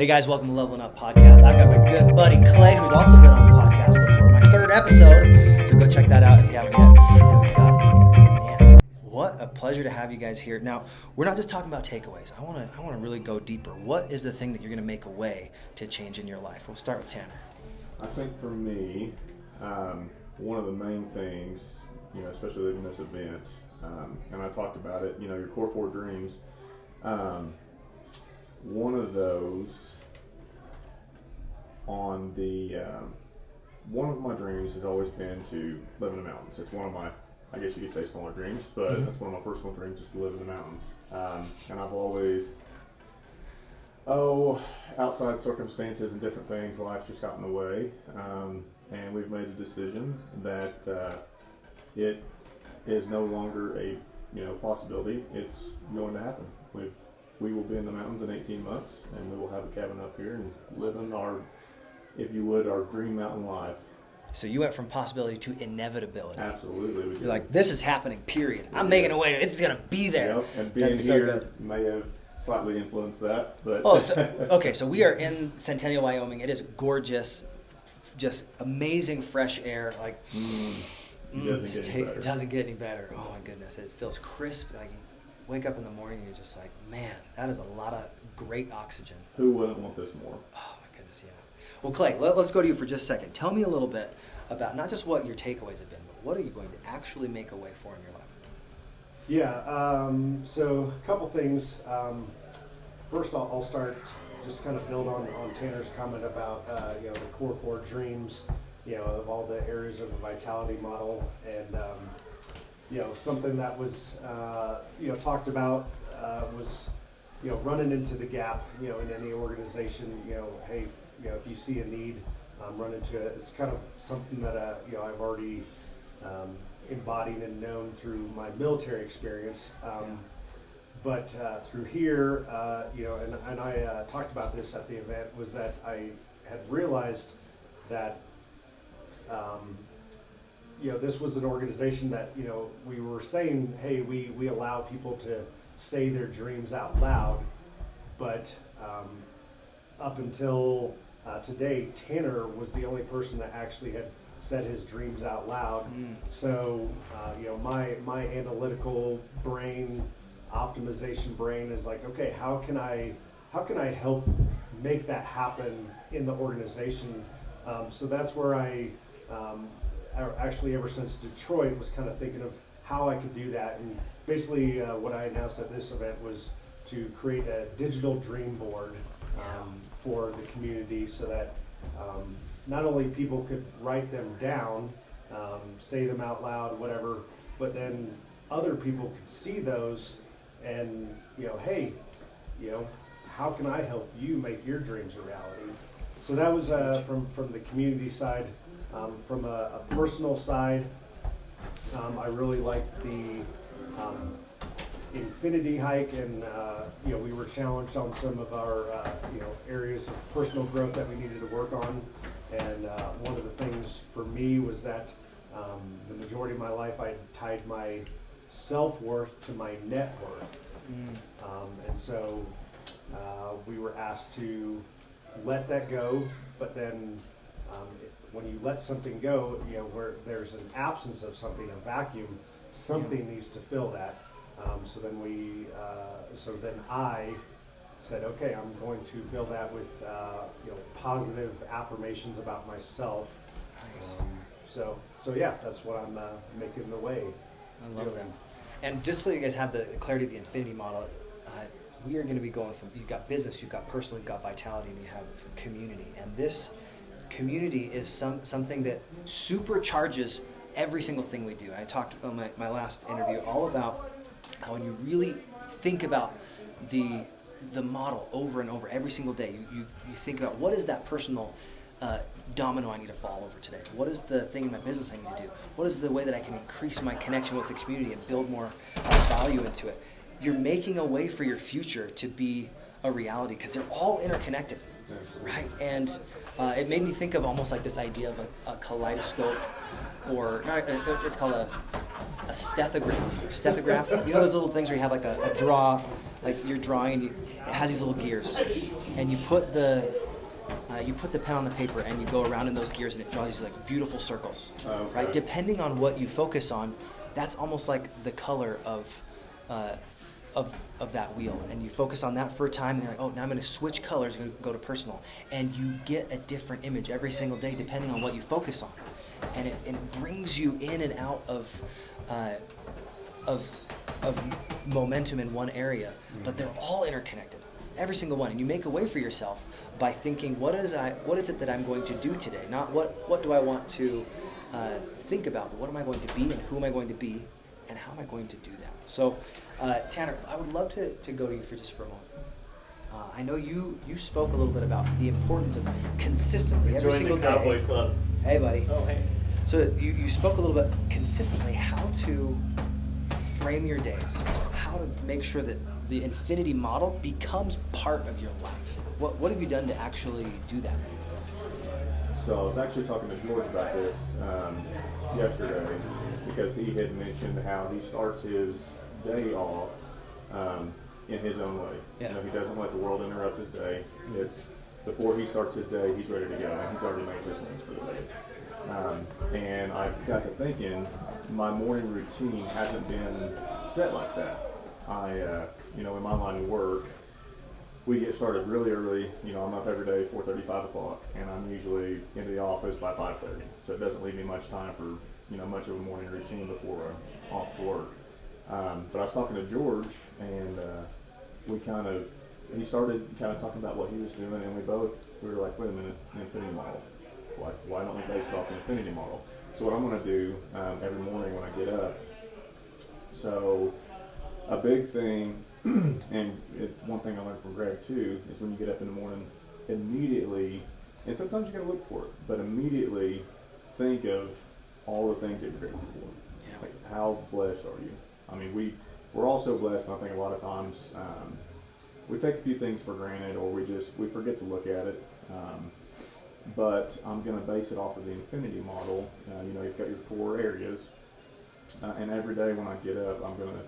Hey guys, welcome to Levelin UP podcast. I've got my good buddy Clay, who's also been on the podcast before, my third episode, so go check that out if you haven't yet. And we've got, man, what a pleasure to have you guys here. Now, we're not just talking about takeaways. I want to really go deeper. What is the thing that you're going to make away to change in your life? We'll start with Tanner. I think for me, one of the main things, especially leading this event, and I talked about it, your core four dreams. One of those one of my dreams has always been to live in the mountains. It's one of my, I guess you could say, smaller dreams, but that's one of my personal dreams, is to live in the mountains. And I've always, outside circumstances and different things, life just got in the way. And we've made a decision that it is no longer a possibility. It's going to happen. We will be in the mountains in 18 months, and we will have a cabin up here and live in our, if you would, our dream mountain life. So you went from possibility to inevitability. Absolutely. You're like, this is happening, period. I'm making a way. It's going to be there. Yep. And being here may have slightly influenced that. But Okay, so we are in Centennial, Wyoming. It is gorgeous, just amazing fresh air. Like, it doesn't get any better. Oh my goodness, it feels crisp. Like, wake up in the morning and you're just like, man, that is a lot of great oxygen. Who wouldn't want this more? Oh my goodness, yeah. Well, Clay, let's go to you for just a second. Tell me a little bit about not just what your takeaways have been, but what are you going to actually make a way for in your life? Yeah, so a couple things. First, I'll start, just kind of build on Tanner's comment about the core four dreams, of all the areas of the vitality model, and something that was talked about was running into the gap in any organization. Hey, if you see a need, run into it. It's kind of something that I've already embodied and known through my military experience. But through here, and I talked about this at the event, was that I had realized that this was an organization that, we were saying, hey, we allow people to say their dreams out loud, but up until today, Tanner was the only person that actually had said his dreams out loud. So, my analytical brain, optimization brain is like, okay, how can I help make that happen in the organization? So that's where I actually, ever since Detroit, was kind of thinking of how I could do that. And basically what I announced at this event was to create a digital dream board for the community, so that not only people could write them down, say them out loud, whatever, but then other people could see those and, hey, how can I help you make your dreams a reality? So that was from the community side. From a personal side, I really liked the Infinity hike, and we were challenged on some of our areas of personal growth that we needed to work on. And one of the things for me was that the majority of my life I tied my self-worth to my net worth. And so we were asked to let that go, but then when you let something go, where there's an absence of something, a vacuum, something needs to fill that. So then I said, okay, I'm going to fill that with positive affirmations about myself. Nice. So yeah, that's what I'm making the way. I love that. And just so you guys have the clarity of the infinity model, we are going to be going from, you've got business, you've got personal, you've got vitality, and you have community. And this community is something that supercharges every single thing we do. I talked on my last interview all about how when you really think about the model over and over every single day, you think about, what is that personal domino I need to fall over today? What is the thing in my business I need to do? What is the way that I can increase my connection with the community and build more value into it? You're making a way for your future to be a reality, because they're all interconnected, right? And it made me think of almost like this idea of a kaleidoscope, or it's called a stethograph. You know those little things where you have like a draw, like you're drawing and it has these little gears. and you put the pen on the paper and you go around in those gears and it draws these like beautiful circles, Okay. right? Depending on what you focus on, that's almost like the color of that wheel. And you focus on that for a time and you're like, oh, now I'm going to switch colors and go to personal. And you get a different image every single day depending on what you focus on. And it brings you in and out of momentum in one area, but they're all interconnected, every single one. And you make a way for yourself by thinking, what is it that I'm going to do today? Not what do I want to think about, but what am I going to be and who am I going to be and how am I going to do that? So, Tanner, I would love to go to you for a moment. I know you spoke a little bit about the importance of consistently every single the Cowboy day. Club. Hey, buddy. Oh, hey. So you spoke a little bit consistently how to frame your days, how to make sure that the infinity model becomes part of your life. What have you done to actually do that? So I was actually talking to George about this yesterday because he had mentioned how he starts his day off in his own way. Yeah. You know, he doesn't let the world interrupt his day. It's before he starts his day, he's ready to go, and he's already made his plans for the day. And I got to thinking, my morning routine hasn't been set like that. In my line of work, we get started really early. I'm up every day, 4:30, 5 o'clock, and I'm usually into the office by 5:30. So it doesn't leave me much time for, much of a morning routine before I'm off to work. But I was talking to George, and he started kind of talking about what he was doing, and we were like, wait a minute, an infinity model. Why don't we base it off the infinity model? So what I'm going to do every morning when I get up, so a big thing, and one thing I learned from Greg too, is when you get up in the morning, immediately, and sometimes you got to look for it, but immediately think of all the things that you're grateful for. Yeah. Like, how blessed are you? I mean, we're all so blessed, and I think a lot of times we take a few things for granted, or we forget to look at it. But I'm going to base it off of the infinity model. You've got your 4 areas, and every day when I get up, I'm going to,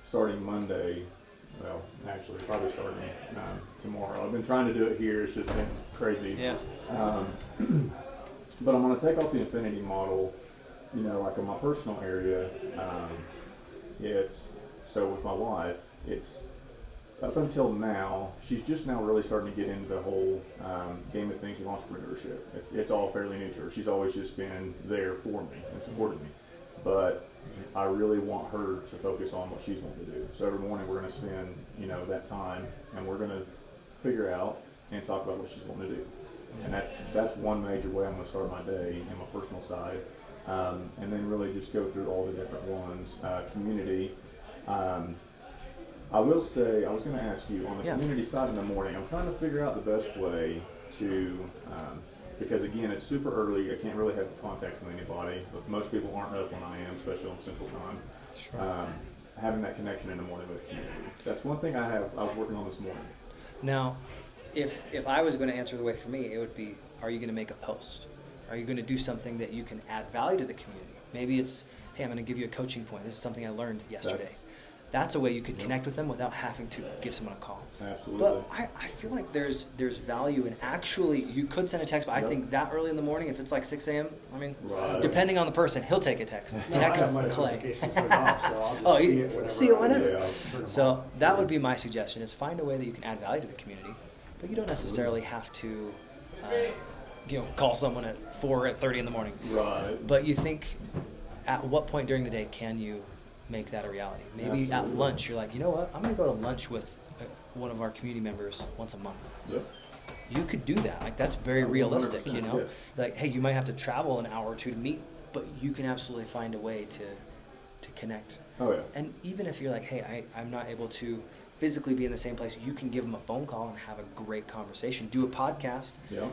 starting Monday, well, actually probably starting tomorrow. I've been trying to do it here. It's just been crazy. Yeah. But I'm going to take off the infinity model, like in my personal area. So with my wife, it's up until now, she's just now really starting to get into the whole game of things with entrepreneurship. It's all fairly new to her. She's always just been there for me and supported me. But I really want her to focus on what she's wanting to do. So every morning we're going to spend, that time, and we're going to figure out and talk about what she's wanting to do. And that's one major way I'm going to start my day in my personal side. And then really just go through all the different ones. Community. I will say, I was going to ask you, on the community side in the morning, I'm trying to figure out the best way to, because again, it's super early, I can't really have contact with anybody, but most people aren't up when I am, especially on Central Time. Sure. Having that connection in the morning with the community. That's one thing I was working on this morning. Now, if I was going to answer the way for me, it would be, are you going to make a post? Are you going to do something that you can add value to the community? Maybe it's, hey, I'm going to give you a coaching point. This is something I learned yesterday. That's a way you could connect with them without having to give someone a call. Absolutely. But I feel like there's value in actually, you could send a text, but I think that early in the morning, if it's like 6 a.m., depending on the person, he'll take a text. Text I have my Clay. notifications turned off, so I'll just see it I whenever. Yeah. So that would be my suggestion, is find a way that you can add value to the community, but you don't necessarily have to call someone at 4:30 in the morning. Right. But you think, at what point during the day can you make that a reality? Maybe at lunch, you're like, you know what, I'm going to go to lunch with one of our community members once a month. Yep. You could do that. Like, that's very realistic, 100%, yes. Like, hey, you might have to travel an hour or two to meet, but you can absolutely find a way to connect. Oh, yeah. And even if you're like, hey, I'm not able to physically be in the same place, you can give them a phone call and have a great conversation. Do a podcast. Yeah.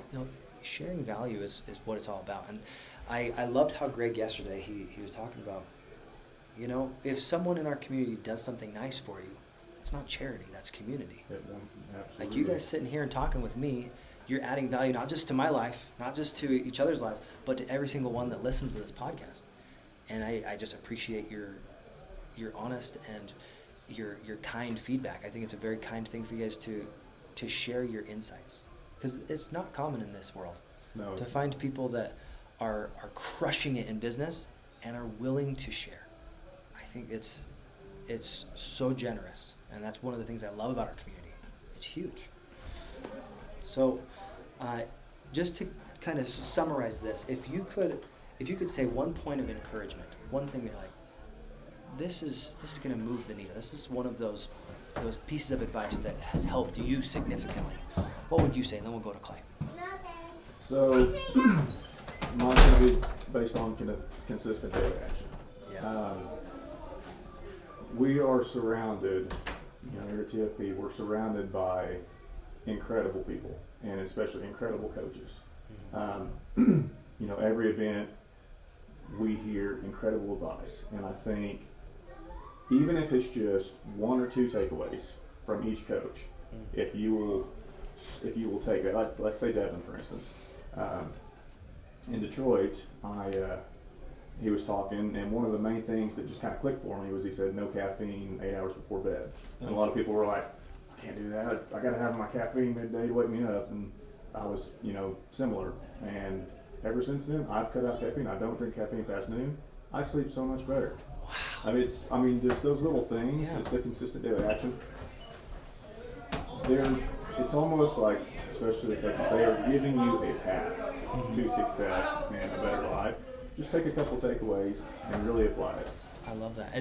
Sharing value is what it's all about. And I loved how Greg yesterday, he was talking about, if someone in our community does something nice for you, it's not charity, that's community. Absolutely. Like, you guys sitting here and talking with me, you're adding value not just to my life, not just to each other's lives, but to every single one that listens to this podcast. And I just appreciate your honest and your kind feedback. I think it's a very kind thing for you guys to to share your insights, because it's not common in this world No, to find people that are crushing it in business and are willing to share. I think it's so generous, and that's one of the things I love about our community. It's huge. So, just to kind of summarize this, if you could say one point of encouragement, one thing you're like, this is going to move the needle. This is one of those pieces of advice that has helped you significantly. What would you say? And then we'll go to Clay. so mine's going to be based on consistent daily action. Yeah. We are surrounded, here at TFP, we're surrounded by incredible people, and especially incredible coaches. Every event we hear incredible advice, and I think even if it's just one or two takeaways from each coach, if you will take it, like, let's say Devin, for instance, in Detroit, he was talking, and one of the main things that just kind of clicked for me was he said no caffeine 8 hours before bed. And a lot of people were like, I can't do that. I got to have my caffeine midday to wake me up. And I was, similar. And ever since then, I've cut out caffeine. I don't drink caffeine past noon. I sleep so much better. Wow. There's those little things. Yeah. It's the consistent daily action. It's almost like, especially the coaches, they are giving you a path to success and a better life. Just take a couple takeaways and really apply it. I love that.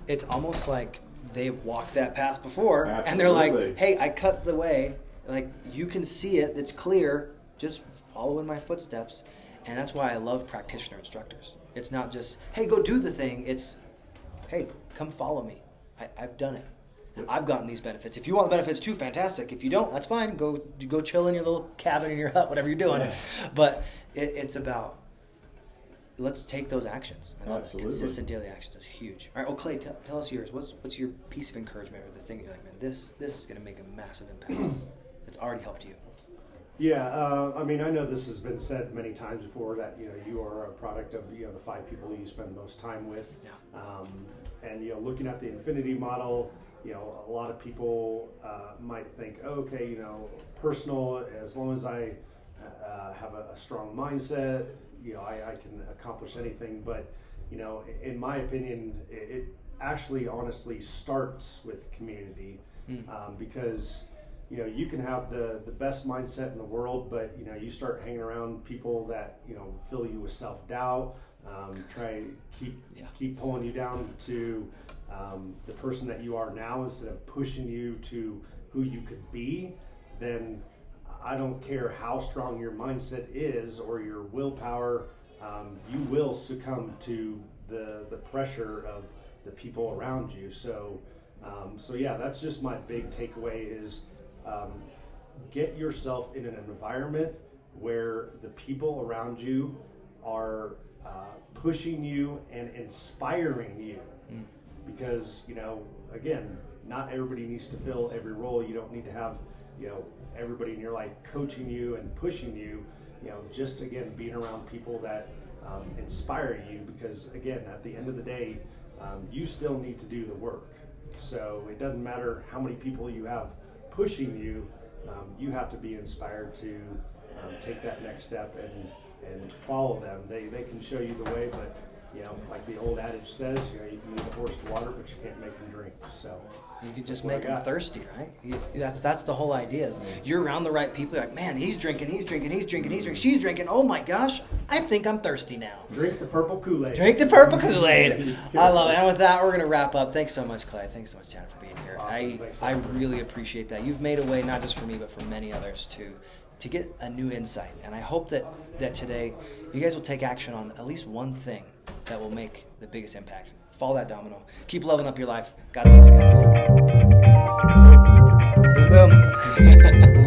It's almost like they've walked that path before. Absolutely. And they're like, hey, I cut the way. Like, you can see it. It's clear. Just follow in my footsteps. And that's why I love practitioner instructors. It's not just, hey, go do the thing. It's, hey, come follow me. I've done it. I've gotten these benefits. If you want the benefits too, fantastic. If you don't, that's fine. Go chill in your little cabin in your hut, whatever you're doing. Yeah. But it's about, let's take those actions. I love it. Consistent daily actions is huge. All right, Clay, tell us yours. What's your piece of encouragement, or the thing you're like, man, this is going to make a massive impact. It's already helped you. Yeah, I know this has been said many times before that you are a product of the 5 people you spend the most time with. Yeah. And looking at the infinity model, a lot of people might think, okay, personal, as long as I have a strong mindset, I can accomplish anything. But in my opinion, it actually honestly starts with community, because you can have the best mindset in the world, but you start hanging around people that fill you with self-doubt, try to keep pulling you down to the person that you are now instead of pushing you to who you could be. Then I don't care how strong your mindset is or your willpower, you will succumb to the pressure of the people around you. So yeah, that's just my big takeaway is get yourself in an environment where the people around you are pushing you and inspiring you. Because, again, not everybody needs to fill every role. You don't need to have, everybody in your life coaching you and pushing you. Just, again, being around people that inspire you, because, again, at the end of the day, you still need to do the work. So it doesn't matter how many people you have pushing you, you have to be inspired to take that next step and follow them. They can show you the way, but like the old adage says, you can lead a horse to water, but you can't make him drink. So you can just make them thirsty, right? That's the whole idea. Is you're around the right people. You're like, man, he's drinking, she's drinking. Oh my gosh, I think I'm thirsty now. Drink the purple Kool-Aid. Drink the purple Kool-Aid. I love it. And with that, we're gonna wrap up. Thanks so much, Clay. Thanks so much, Tanner, for being here. Awesome. I really appreciate that. You've made a way, not just for me, but for many others to get a new insight. And I hope that today you guys will take action on at least one thing that will make the biggest impact. Follow that domino. Keep leveling up your life. God bless, guys. Boom, boom.